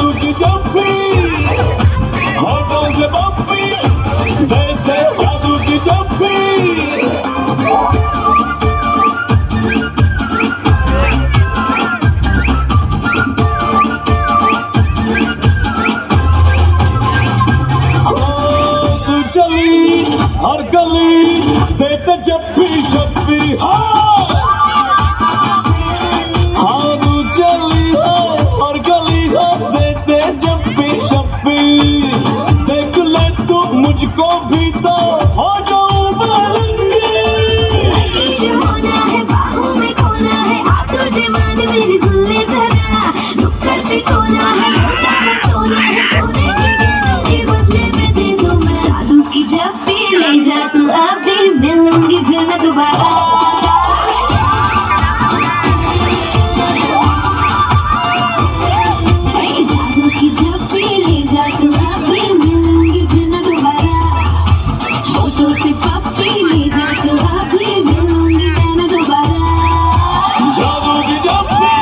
जादू की जप्पी होठों से पप्पी देते जादू की जप्पी। तू चली हर गली देते जप्पी शप्पी। हाँ तू चली हर गली देते जप्पी शप्पी। देख ले तू मुझको भी तो हो जाऊं मलंगी। होना है बाहों में खोना है आतो डिमांड मेरी सुन ले जरा। नुक्कड़ पे खोना है होता है सोना है सोने के गहनों के बदले में दे दूं मैं जादू की जप्पी। ले जा तू अभी मिलूंगी फिर मैं दोबारा। जादू की जप्पी ले जा तू अभी मिलूंगी फिर मैं दोबारा। होठों से पप्पी ले जा तू अभी मिलूंगी मैं दोबारा। जादू की जप्पी